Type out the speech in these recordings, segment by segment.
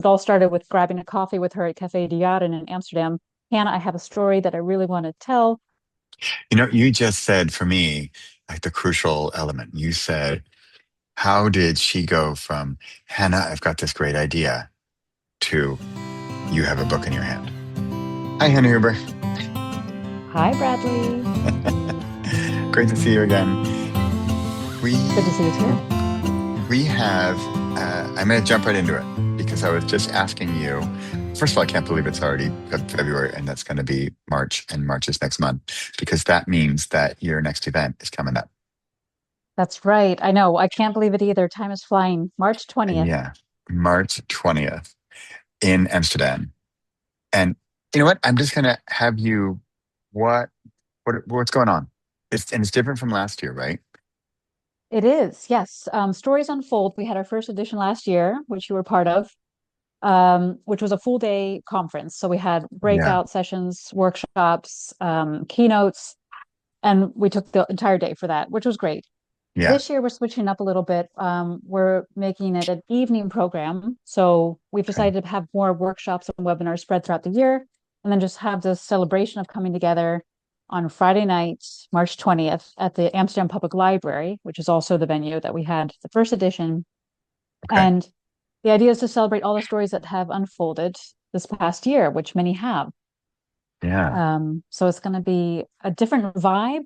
It all started with grabbing a coffee with her at Café in Amsterdam. Hannah, I have a story that I really want to tell. You just said for me, like the crucial element. You said, how did she go from, Hannah, I've got this great idea, to you have a book in your hand? Hi, Hannah Huber. Hi, Bradley. Great to see you again. Good to We see you too. we have. I'm going to jump right into it because I was just asking you. First of all, I can't believe it's already February and that's going to be March, and March is next month because that means that your next event is coming up. That's right. I know. I can't believe it either. Time is flying. March 20th. Yeah, March 20th in Amsterdam. And you know what? I'm just going to have you. What what's going on? It's different from last year, right? It is, yes. Stories Unfold. We had our first edition last year, which you were part of, which was a full day conference. So we had Yeah, breakout sessions, workshops, keynotes, and we took the entire day for that, which was great. yeah. This year, we're switching up a little bit. We're making it an evening program. So we've Okay, decided to have more workshops and webinars spread throughout the year, and then just have this celebration of coming together on Friday night, March 20th, at the Amsterdam Public Library, which is also the venue that we had the first edition. okay. And the idea is to celebrate all the stories that have unfolded this past year, which many have. Yeah. So it's going to be a different vibe,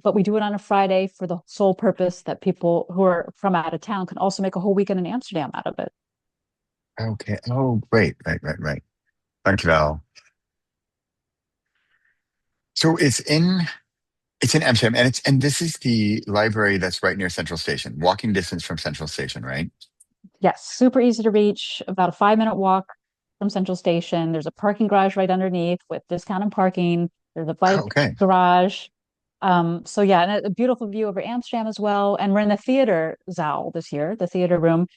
but we do it on a Friday for the sole purpose that people who are from out of town can also make a whole weekend in Amsterdam out of it. Okay. Oh, great. Right. Thank you, Val. So it's in Amsterdam, and this is the library that's right near Central Station, walking distance from Central Station, right? Yes, super easy to reach, about a 5 minute walk from Central Station. There's a parking garage right underneath with discounted parking. There's a Oh, bike okay. garage. So yeah, and a beautiful view over Amsterdam as well. And we're in the theater Zaal this year, the theater room.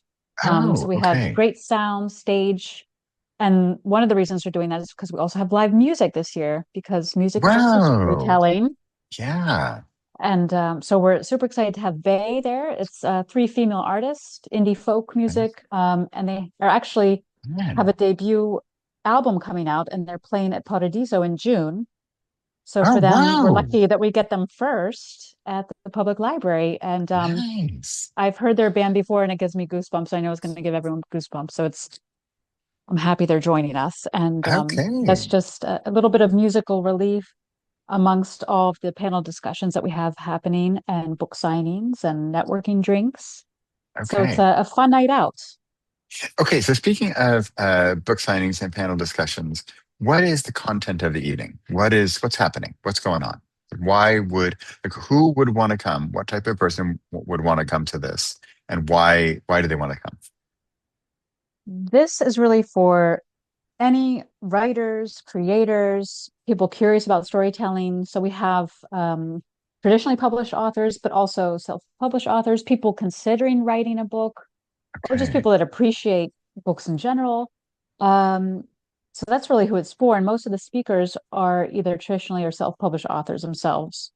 So Oh, we have okay. great sound, stage. And one of the reasons we're doing that is because we also have live music this year, because music is also Wow. storytelling. Yeah. And so we're super excited to have Vey there. It's three female artists, indie folk music, and they are actually have Man. a debut album coming out, and they're playing at Paradiso in June. So Oh, for them, we're wow. lucky that we get them first at the public library. And Nice. I've heard their band before, and it gives me goosebumps. So I know it's going to give everyone goosebumps. So it's I'm happy they're joining us, and that's Okay. just a little bit of musical relief amongst all of the panel discussions that we have happening and book signings and networking drinks. So it's Okay. a fun night out. Okay. So speaking of book signings and panel discussions, what is the content of the evening? What's happening? What's going on? Who would want to come? What type of person would want to come to this? And why do they want to come? This is really for any writers, creators, people curious about storytelling. So we have traditionally published authors, but also self-published authors, people considering writing a book, or just Okay. people that appreciate books in general. Um, so that's really who it's for. And most of the speakers are either traditionally or self-published authors themselves.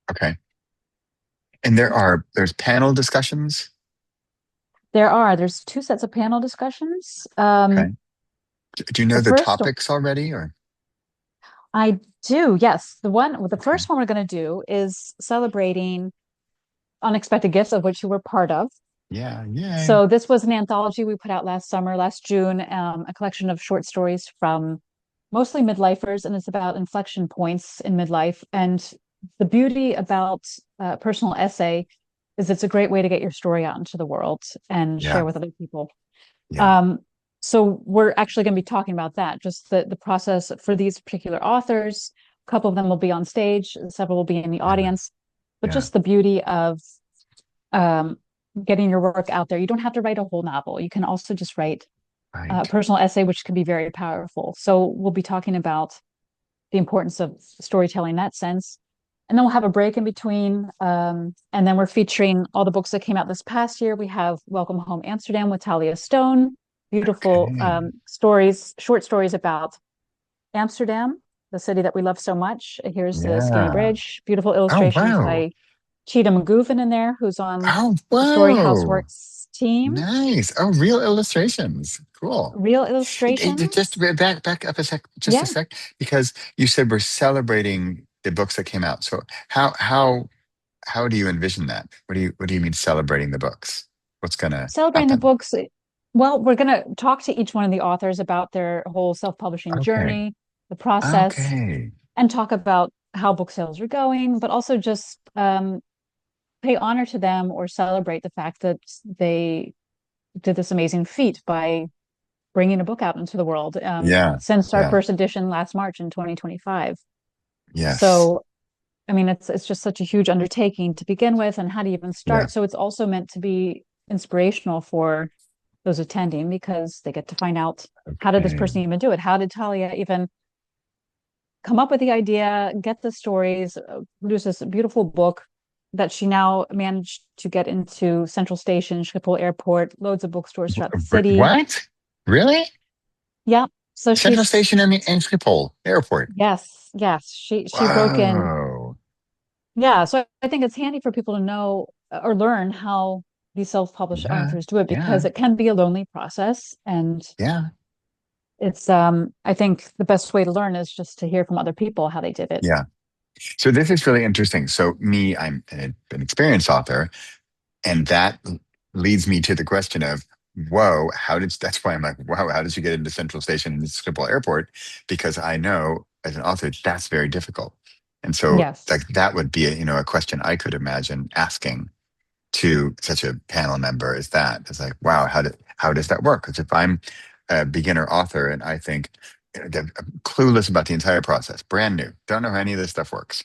Okay. And there's panel discussions. There's two sets of panel discussions. Okay. Do you The know the first, topics already or? I do, yes. The Okay. first one we're going to do is celebrating unexpected gifts, of which you were part of. Yeah. Yay. So this was an anthology we put out last summer, last June, a collection of short stories from mostly midlifers, and it's about inflection points in midlife. And the beauty about personal essay is it's a great way to get your story out into the world and share Yeah. with other people. Yeah. Um, so we're actually going to be talking about that, just the process for these particular authors. A couple of them will be on stage, several will be in the Yeah. audience, but Yeah. just the beauty of um, getting your work out there. You don't have to write a whole novel. You can also just write a Right. personal essay, which can be very powerful. So we'll be talking about the importance of storytelling in that sense. And then we'll have a break in between. And then we're featuring all the books that came out this past year. We have Welcome Home Amsterdam with Talia Stone, beautiful Okay. stories, short stories about Amsterdam, the city that we love so much. Here's the Skinny Yeah. Bridge, beautiful Oh, illustrations wow. by Cheetah McGoovin in there, who's on Oh, the Storyhouse whoa. Works team. Nice. Oh, real illustrations. Cool. Real Just illustrations. back up a sec, just a Yeah. sec, because you said we're celebrating the books that came out. So how do you envision that? What do you mean celebrating the books? What's gonna Celebrating the happen? books. Well, we're going to talk to each one of the authors about their whole self-publishing Okay. journey, the process, Okay. and talk about how book sales are going, but also just pay honor to them or celebrate the fact that they did this amazing feat by bringing a book out into the world Yeah. since our Yeah. first edition last March in 2025. Yes. So, I mean, it's just such a huge undertaking to begin with, and how do you even Yeah. start? So it's also meant to be inspirational for those attending because they get to find out how did this Okay. person even do it? How did Talia even come up with the idea, get the stories, produce this beautiful book that she now managed to get into Central Station, Schiphol Airport, loads of bookstores throughout the city. What? Really? Yeah. So Central she's Station in Schiphol Airport. yes, yes. She broke in. Whoa. Yeah. So I think it's handy for people to know or learn how these self-published Yeah. authors do it because Yeah. it can be a lonely process. And Yeah. it's I think the best way to learn is just to hear from other people how they did it. Yeah. So this is really interesting. So me, I'm an experienced author, and that leads me to the question of, whoa, that's why I'm like, wow, how did you get into Central Station and Schiphol Airport? Because I know as an author, that's very difficult. And so Yes. like that would be a question I could imagine asking to such a panel member is that. It's like, wow, how does that work? Because if I'm a beginner author and I think I'm clueless about the entire process, brand new, don't know how any of this stuff works,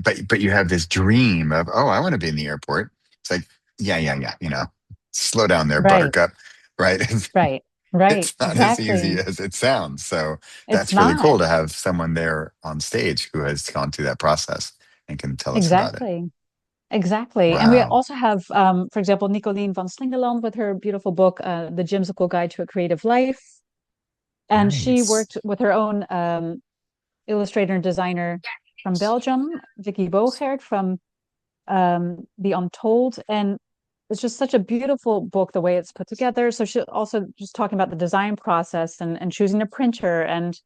but you have this dream of, oh, I want to be in the airport. It's like, yeah, slow down there, Right. buttercup, right? Right. Right. It's not as easy Exactly. as it sounds. So It's that's really cool not. to have someone there on stage who has gone through that process and can tell us about it. Exactly. Exactly. And we Wow. also have, for example, Nicolene van Slingeland with her beautiful book, The Gymsical Guide to a Creative Life. And she Nice. worked with her own illustrator and designer from Belgium, Vicky Bogaert from The Untold. And it's just such a beautiful book, the way it's put together. So she also just talking about the design process and choosing a printer and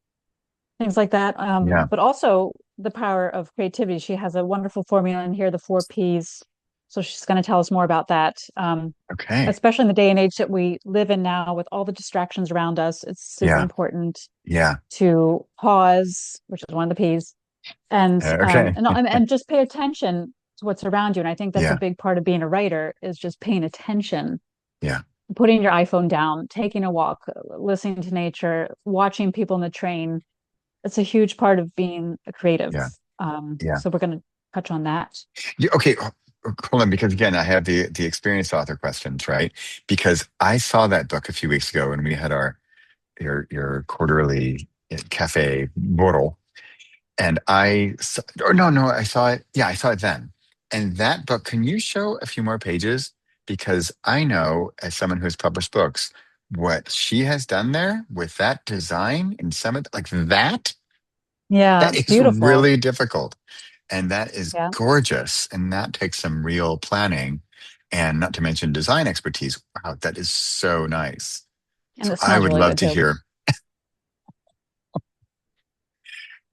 things like that. Yeah. But also the power of creativity. She has a wonderful formula in here, the 4 Ps. So she's going to tell us more about that. Okay. Especially in the day and age that we live in now with all the distractions around us, it's super Yeah. important Yeah. to pause, which is one of the Ps, and Okay. and just pay attention to what's around you. And I think that's a Yeah. big part of being a writer is just paying attention, Yeah. putting your iPhone down, taking a walk, listening to nature, watching people in the train. It's a huge part of being a creative. Yeah. Yeah. So we're going to touch on that. Okay. Hold on, because again, I have the experienced author questions, right? Because I saw that book a few weeks ago when we had our your quarterly cafe borrel. And or no, I saw it. Yeah, I saw it then. And that book, can you show a few more pages? Because I know, as someone who has published books, what she has done there with that design and some of like Yeah, that it's is beautiful. really difficult. And that is Yeah, gorgeous. And that takes some real planning and not to mention design expertise. Wow, that is so nice. and So it I smells would really love good to too. hear.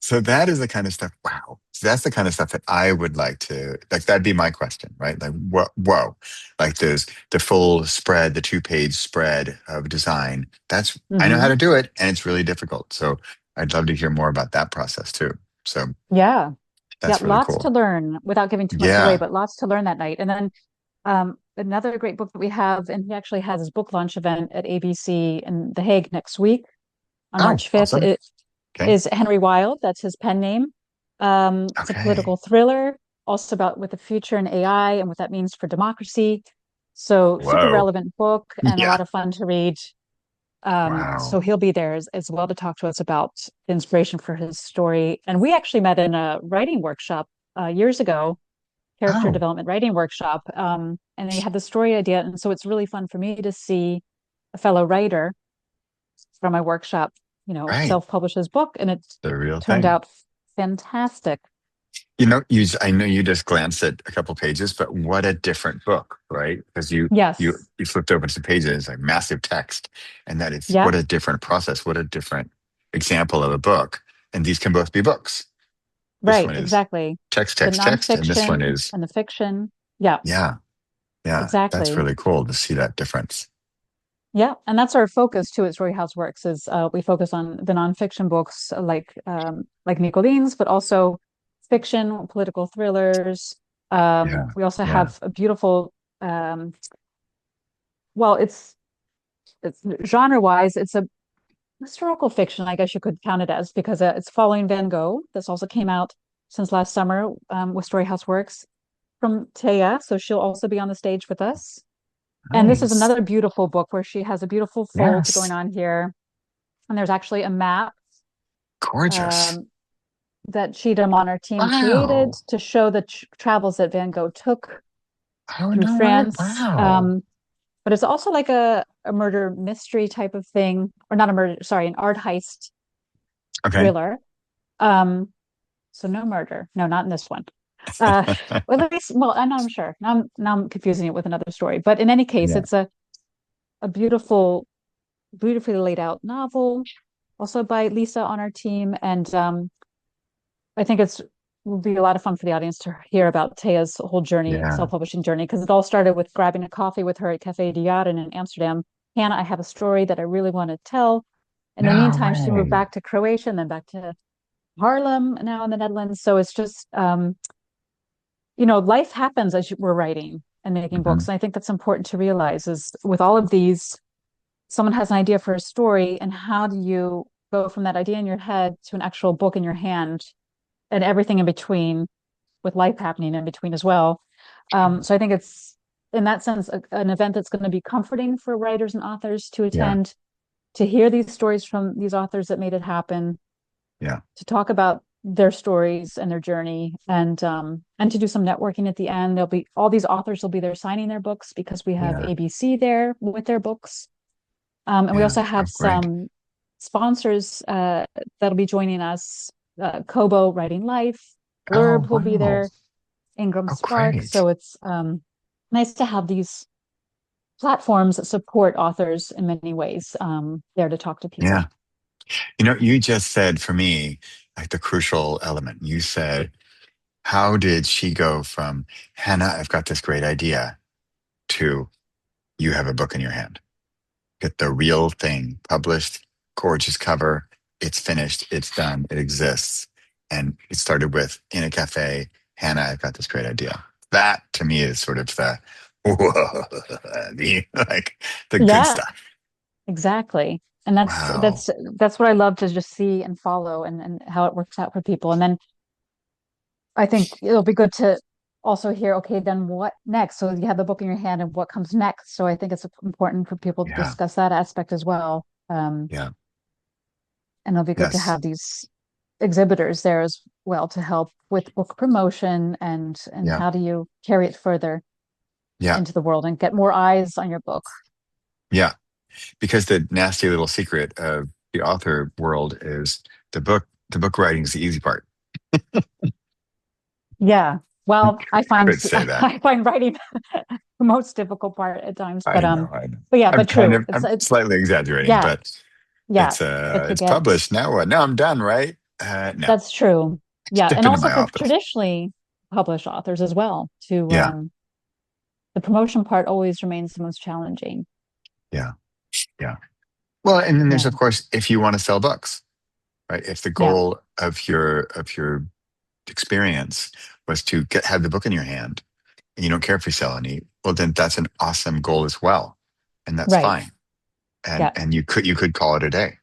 So that is the kind of stuff. Wow. So that's the kind of stuff that I would like to like. That'd be my question, right? Like, whoa, like the full spread, the 2-page spread of design. I know how Hmm. to do it, and it's really difficult. So I'd love to hear more about that process too. So Yeah, yeah, that's really lots to cool. learn without giving too much away, Yeah. but lots to learn that night. And then another great book that we have, and he actually has his book launch event at ABC in The Hague next week on Oh, March 5th. awesome. It Okay. is Henry Wilde. That's his pen name. It's a political Okay. thriller, also about with the future and AI and what that means for democracy. So super Whoa. relevant book and a Yeah. lot of fun to read. So Wow. he'll be there as well to talk to us about the inspiration for his story. And we actually met in a writing workshop years ago, character Oh, development writing workshop. And he had the story idea. And so it's really fun for me to see a fellow writer from my workshop, right. self-publish his book, and it The real turned thing. out fantastic. I know you just glanced at a couple pages, but what a different book, right? Because Yes. you flipped open some pages, like massive text, and that is Yeah. what a different process, what a different example of a book. And these can both be books. This Right. one is Exactly. text, The text, text, and this one nonfiction is, and the fiction. Yeah. yeah, yeah. That's Exactly. really cool to see that difference. Yeah, and that's our focus too at Storyhouse Works is we focus on the nonfiction books like Nicolene's, but also fiction, political thrillers. Yeah, We also yeah, have a beautiful um, well, it's genre-wise, it's a historical fiction, I guess you could count it as, because it's following Van Gogh. This also came out since last summer with Storyhouse Works from Taya, so she'll also be on the stage with us. And this is nice. another beautiful book where she has a beautiful fold going Yes, on here. And there's actually a map gorgeous. um, that Cheatham on our team created Wow. to show the travels that Van Gogh took Oh, through no way. France. Wow. But it's also like a murder mystery type of thing, or not a murder, sorry, an art heist Okay. thriller. Um, so no murder. No, not in this one. Uh, well, at least, well, I'm not sure. Now I'm confusing it with another story. But in any case, Yeah, it's a beautiful, beautifully laid out novel, also by Lisa on our team. And I think it's will be a lot of fun for the audience to hear about Taya's whole journey, yeah. self-publishing journey, because it all started with grabbing a coffee with her at Café in Amsterdam. Hannah, I have a story that I really want to tell. In the No meantime, she moved way. back to Croatia and then back to Harlem, now in the Netherlands. So it's just, life happens as we're writing and making Hmm. books. And I think that's important to realize is with all of these, someone has an idea for a story, and how do you go from that idea in your head to an actual book in your hand and everything in between with life happening in between as well. So I think it's in that sense an event that's going to be comforting for writers and authors to Yeah, attend, to hear these stories from these authors that made it happen, yeah, to talk about their stories and their journey, and to do some networking at the end. There'll be all these authors will be there signing their books because we have yeah, ABC there with their books. And we yeah. also have Oh, great. some sponsors that'll be joining us. Kobo Writing Life, Oh, Blurb will be wow. there, Ingram Oh, Spark. great. So it's nice to have these platforms that support authors in many ways there to talk to Yeah. people. You just said for me, like the crucial element. You said, how did she go from, Hannah, I've got this great idea, to you have a book in your hand? Get the real thing published, gorgeous cover. It's finished. It's done. It exists. And it started with in a cafe, Hannah, I've got this great idea. That to me is sort of the, the like the good Yeah, stuff. exactly. And that's Wow. that's that's what I love to just see and follow and how it works out for people. And then I think it'll be good to also hear, okay, then what next? So you have the book in your hand and what comes next. So I think it's important for people to Yeah. discuss that aspect as well. Yeah. And it'll be good to Yes. have these exhibitors there as well to help with book promotion and Yeah. how do you carry it further Yeah. into the world and get more eyes on your book. Yeah. Because the nasty little secret of the author world is the book writing is the easy part. Yeah. Well, I find Could say that. I find writing the most difficult part at times, I know, I know. but yeah, I'm but kind true. of I'm slightly exaggerating, Yeah, but yeah. But to it's get published. Now what? Now I'm done, right? No. that's true. Yeah, Step and into also my for office. traditionally published authors as well. To Yeah. the promotion part always remains the most challenging. Yeah. Yeah. Well, and then there's Yeah, of course if you want to sell books, right? If the yeah, goal of your experience was to have the book in your hand and you don't care if you sell any, well then that's an awesome goal as well. And that's right. fine. Yeah, And you could call it a day.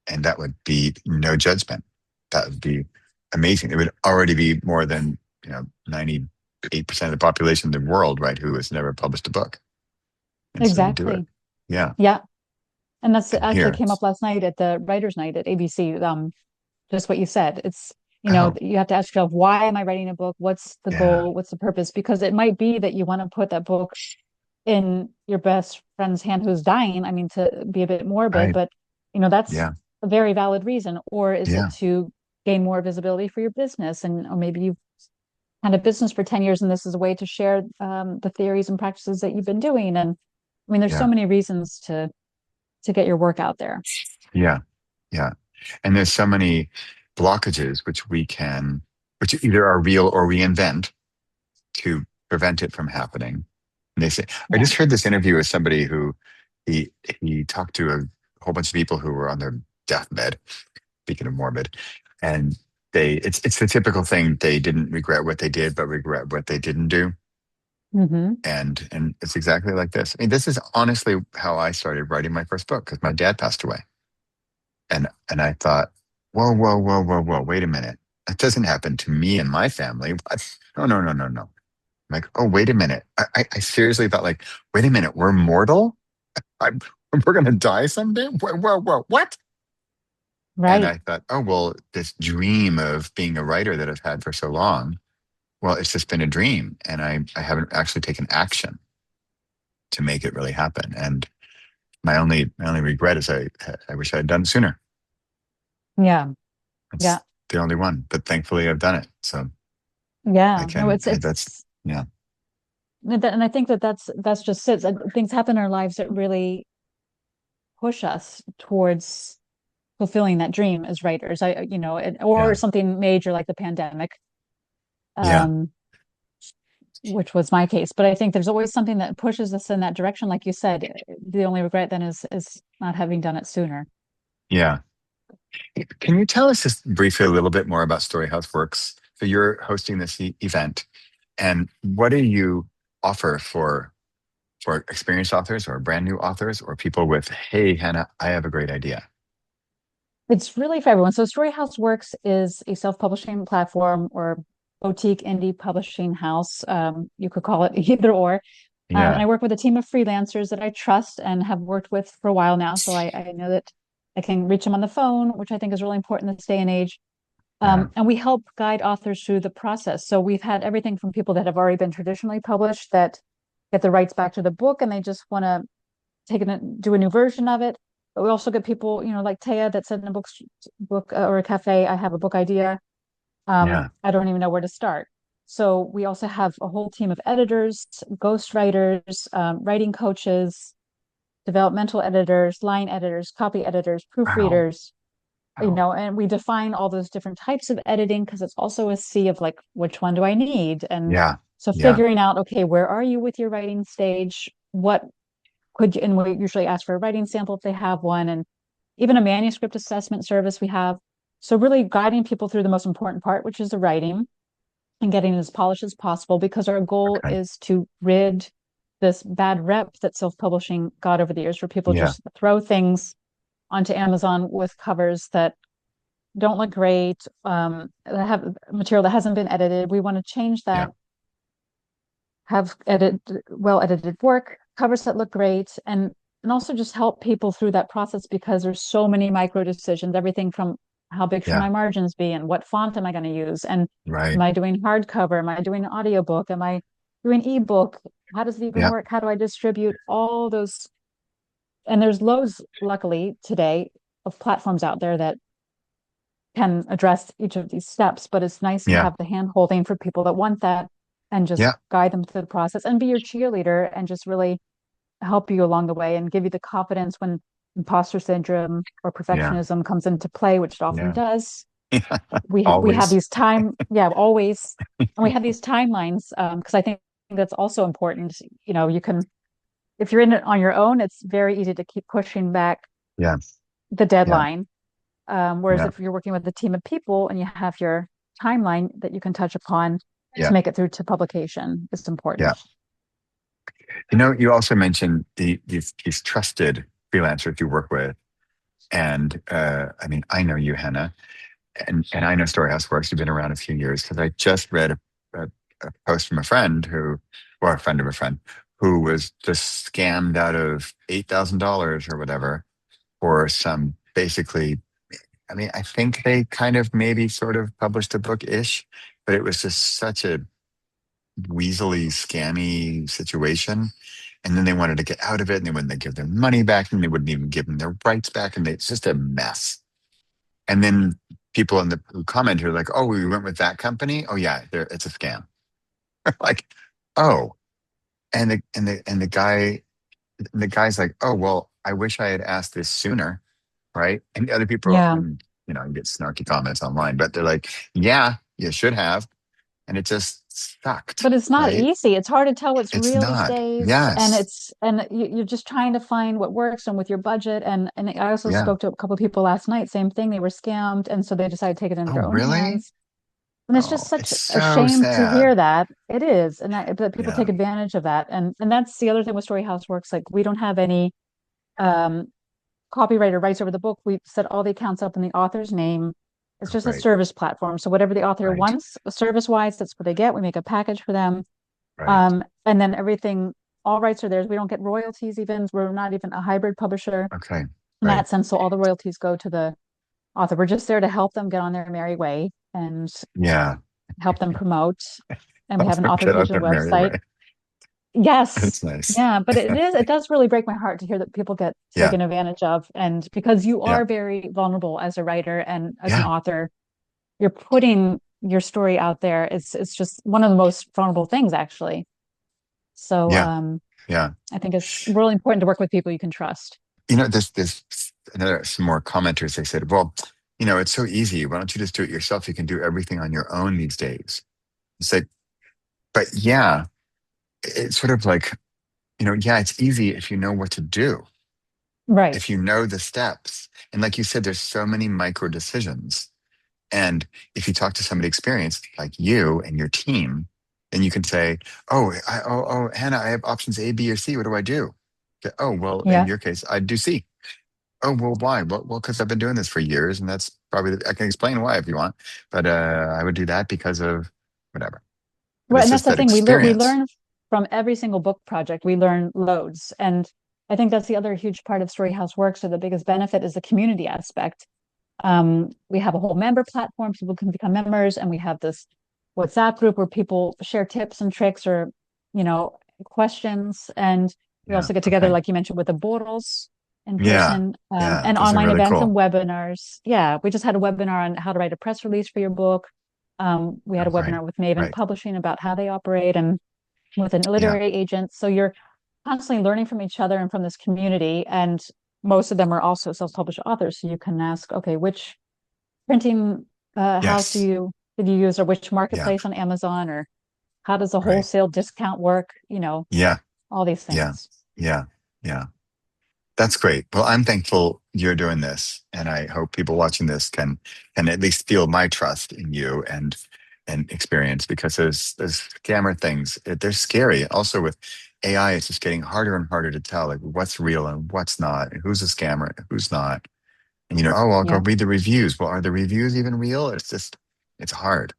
And that would be no judgment. That would be amazing. It would already be more than, 98% of the population of the world, right, who has never published a book. And so you do it. exactly. Yeah. Yeah, and that's And actually here, came up last night at the writers' night at ABC. Just what you said. It's, oh, you have to ask yourself, why am I writing a book? What's the yeah, goal? What's the purpose? Because it might be that you want to put that book in your best friend's hand who's dying. I mean, to be a bit morbid, right. but that's Yeah. a very valid reason. Or is it Yeah. to gain more visibility for your business? And or maybe you've had a business for 10 years and this is a way to share the theories and practices that you've been doing. And I mean, there's so Yeah. many reasons to get your work out there. Yeah. Yeah. And there's so many blockages which either are real or we invent to prevent it from happening. And they say, I Yeah. just heard this interview with somebody who he he talked to a whole bunch of people who were on their deathbed, speaking of morbid, and it's the typical thing. They didn't regret what they did, but regret what they didn't do. Hmm. And it's exactly like this. I mean, this is honestly how I started writing my first book because my dad passed away. And I thought, whoa, whoa, whoa, whoa, whoa, wait a minute. That doesn't happen to me and my family. What? No, no, no, no, no. I'm like, oh, wait a minute. I seriously thought, like, wait a minute, we're mortal? I'm, we're gonna die someday? Whoa, whoa, whoa, what? And Right. I thought, oh, well, this dream of being a writer that I've had for so long, well, it's just been a dream. And I haven't actually taken action to make it really happen. And my only regret is I wish I had done it sooner. Yeah. That's Yeah. the only one. But thankfully I've done it. So I Yeah. No, can, that's, yeah, and I think that that's just it. Things happen in our lives that really push us towards fulfilling that dream as writers. Or yeah, something major like the pandemic, yeah, um, which was my case. But I think there's always something that pushes us in that direction. Like you said, the only regret then is not having done it sooner. yeah. Can you tell us just briefly a little bit more about Storyhouse Works? So you're hosting this event, and what do you offer for experienced authors or brand new authors or people with, hey, Hannah, I have a great idea. It's really for everyone. So Storyhouse Works is a self-publishing platform or boutique indie publishing house. You could call it either or. And Yeah, I work with a team of freelancers that I trust and have worked with for a while now. So I know that I can reach them on the phone, which I think is really important in this day and age. yeah, And we help guide authors through the process. So we've had everything from people that have already been traditionally published that get the rights back to the book and they just want to take it, do a new version of it. But we also get people, like Taya that said in a book or a cafe, I have a book idea. yeah. I don't even know where to start. So we also have a whole team of editors, ghostwriters, writing coaches, developmental editors, line editors, copy editors, Wow. proofreaders, Wow. and we define all those different types of editing because it's also a sea of like, which one do I need? And Yeah, so yeah, figuring out, okay, where are you with your writing stage? What could you, and we usually ask for a writing sample if they have one, and even a manuscript assessment service we have. So really guiding people through the most important part, which is the writing and getting as polished as possible, because our goal okay. is to rid this bad rep that self-publishing got over the years, where people Yeah, just throw things onto Amazon with covers that don't look great, that have material that hasn't been edited. We want to change yeah, that, have well edited work, covers that look great, and also just help people through that process because there's so many micro decisions, everything from how big should yeah, my margins be and what font am I going to use? And am right. I doing hardcover? Am I doing audiobook? Am I doing ebook? How does it even Yeah, work? How do I distribute all those? And there's loads, luckily, today of platforms out there that can address each of these steps, but it's nice to yeah, have the hand holding for people that want that and just yeah, guide them through the process and be your cheerleader and just really help you along the way and give you the confidence when imposter syndrome or yeah, perfectionism comes into play, which it often yeah. does. We have Always. these time, yeah, always, and we have these timelines because I think that's also important. You can, if you're in it on your own, it's very easy to keep pushing back Yeah, the yeah, deadline. Whereas yeah, if you're working with a team of people and you have your timeline that you can touch upon to yeah, make it through to publication, it's yeah. important. You also mentioned these trusted freelancers you work with. And I mean, I know you, Hannah, and I know Storyhouse Works. You've been around a few years because I just read a post from a friend or a friend of a friend, who was just scammed out of $8,000 or whatever for some basically. I mean, I think they kind of maybe sort of published a book ish, but it was just such a weaselly, scammy situation. And then they wanted to get out of it and they wouldn't give their money back and they wouldn't even give them their rights back. And it's just a mess. And then people in the who comment who are like, oh, we went with that company. Oh, yeah, it's a scam. Like, oh, and the guy's like, oh, well, I wish I had asked this sooner, right? And the other people, Yeah. and you get snarky comments online, but they're like, yeah, you should have, and it just sucked, But it's not right? easy. It's hard to tell what's It's real these not. days, and Yes. you're just trying to find what works and with your budget. And I also Yeah. spoke to a couple of people last night. Same thing. They were scammed, and so they decided to take it into Oh, their own really? hands. And it's just Oh, it's such a so shame to hear sad. that. It is, and that people Yeah. take advantage of that. And that's the other thing with Storyhouse Works. Like we don't have any um, copywriter writes over the book. We set all the accounts up in the author's name. It's just a Right. service platform. So whatever the author Right. wants, service wise, that's what they get. We make a package for them. Right. And then everything, all rights are theirs. We don't get royalties even. We're not even a hybrid publisher Okay. in Right. that sense. So all the royalties go to the author. We're just there to help them get on their merry way and Yeah. help them promote. And we Help have an them author get on division their merry website. way. Yes. It's nice. Yeah, but it does really break my heart to hear that people get Yeah. taken advantage of. And because you Yeah. are very vulnerable as a writer and as an Yeah. author, you're putting your story out there. It's just one of the most vulnerable things, actually. So Yeah. Yeah. I think it's really important to work with people you can trust. This another some more commenters. They said, "Well, it's so easy. Why don't you just do it yourself? You can do everything on your own these days." It's like, but yeah, it's sort of like, yeah, it's easy if you know what to do, Right. if you know the steps, and like you said, there's so many micro decisions. And if you talk to somebody experienced like you and your team, then you can say, "Oh, Hannah, I have options A, B, or C. What do I do?" Okay, oh, well, in Yeah. your case, I'd do C. Oh, well, why? Well, because I've been doing this for years, and that's probably I can explain why if you want, but I would do that because of whatever. But Right. it's And that's just the that thing. We experience. learn from every single book project. We learn loads. And I think that's the other huge part of Storyhouse Works, or the biggest benefit is the community aspect. We have a whole member platform. People can become members, and we have this WhatsApp group where people share tips and tricks or, you know, questions. And we Yeah. also get together, Okay. like you mentioned, with the Bortles in Yeah. person, Yeah. and Those are online really events and cool. webinars. Yeah, we just had a webinar on how to write a press release for your book. We had Oh, a right. webinar with Maven Right. Publishing about how they operate and with an Yeah. literary agent. So you're constantly learning from each other and from this community. And most of them are also self-published authors. So you can ask, okay, which printing house Yes. did you use, or which Yeah. marketplace on Amazon, or how does a Right. wholesale discount work? Yeah. All these Yeah. things. Yeah. Yeah. That's great. Well, I'm thankful you're doing this, and I hope people watching this can at least feel my trust in you and experience, because those scammer things, they're scary. Also with AI, it's just getting harder and harder to tell like what's real and what's not, and who's a scammer and who's not. And I'll go Yeah. read the reviews. Well, are the reviews even real? It's hard.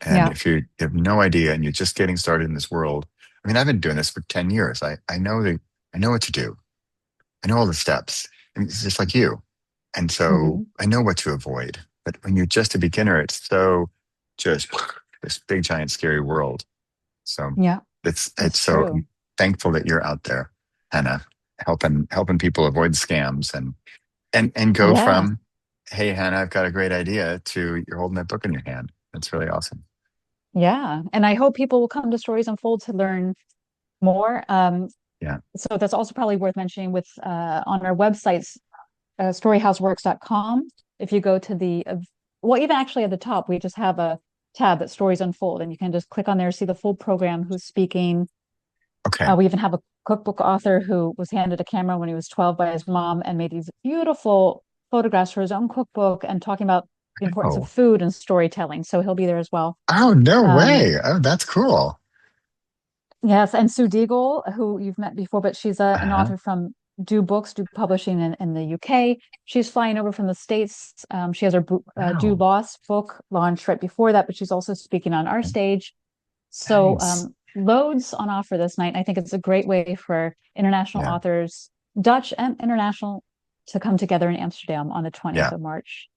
And Yeah. if you have no idea and you're just getting started in this world, I mean, I've been doing this for 10 years. I know what to do. I know all the steps. And it's just like you. And so Hmm. I know what to avoid. But when you're just a beginner, it's so just this big, giant, scary world. So Yeah. it's It's so true. thankful that you're out there, Hannah, helping people avoid scams and go Yeah. from, hey, Hannah, I've got a great idea, to you're holding that book in your hand. That's really awesome. Yeah. And I hope people will come to Stories Unfold to learn more. Yeah. So that's also probably worth mentioning with on our websites, storyhouseworks.com. If you go to well, even actually at the top, we just have a tab that Stories Unfold, and you can just click on there, see the full program, who's speaking. Okay. We even have a cookbook author who was handed a camera when he was 12 by his mom and made these beautiful photographs for his own cookbook and talking about the importance of Oh. food and storytelling. So he'll be there as well. Oh, no Um, way. Oh, that's cool. yes, and Sue Deagle, who you've met before, but she's an Uh-huh. author from Do Publishing in the UK. She's flying over from the States. She has her Do Wow. Lost book launched right before that, but she's also speaking on our stage. So Nice. loads on offer this night. I think it's a great way for international Yeah. authors, Dutch and international, to come together in Amsterdam on the 20th Yeah. of March.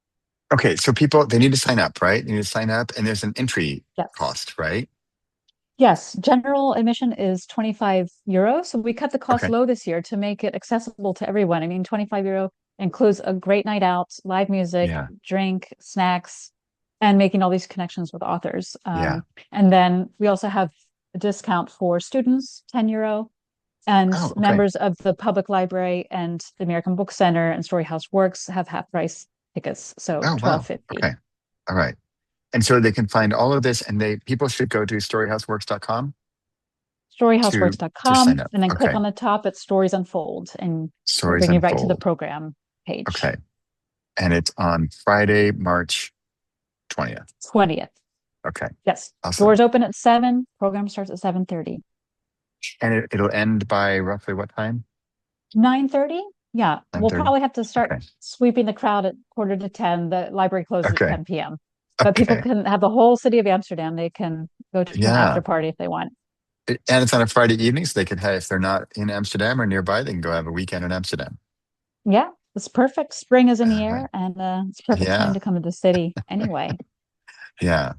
Okay. So people, they need to sign up, right? They need to sign up, and there's an entry Yes. cost, right? Yes, general admission is 25 euro. So we cut the cost Okay. low this year to make it accessible to everyone. I mean, 25 euro includes a great night out, live music, Yeah. drink, snacks. and making all these connections with authors. Yeah. And then we also have a discount for students, €10, and Oh, okay. members of the public library and the American Book Center and Storyhouse Works have half price tickets, so Oh, twelve wow. fifty. Okay. All right. And so they can find all of this, and people should go to storyhouseworks.com to Storyhouseworks.com, sign up. and then click Okay. on the top at Stories Unfold, and it'll Stories bring you right to the Unfold. program page. Okay. And it's on Friday, March 20th. 20th. Okay. Yes. Awesome. Doors open at 7. Program starts at 7:30. And it'll end by roughly what time? 9:30? Yeah. We'll 9:30? probably have to start Okay. sweeping the crowd at quarter to 10. The library closes at Okay. 10 p.m. But people Okay. can have the whole city of Amsterdam. They can go to an after Yeah. party if they want. And it's on a Friday evening, so they can have, if they're not in Amsterdam or nearby, they can go have a weekend in Amsterdam. Yeah. It's perfect. Spring is in the All right. air, and it's a perfect time Yeah. to come to the city anyway. Yeah.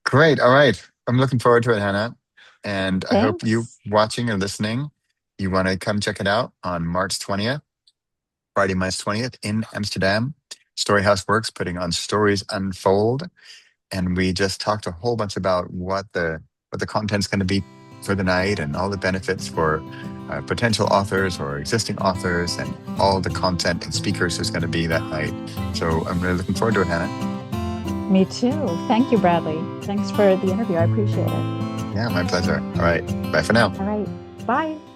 Great. All right. I'm looking forward to it, Hannah. And I hope you Thanks. watching or listening, you want to come check it out on March 20th, Friday, March 20th in Amsterdam. Storyhouse Works putting on Stories Unfold. And we just talked a whole bunch about what the content's going to be for the night and all the benefits for potential authors or existing authors and all the content and speakers there's going to be that night. So I'm really looking forward to it, Hannah. Me too. Thank you, Bradley. Thanks for the interview. I appreciate it. Yeah, my pleasure. All right. Bye for now. All right. Bye.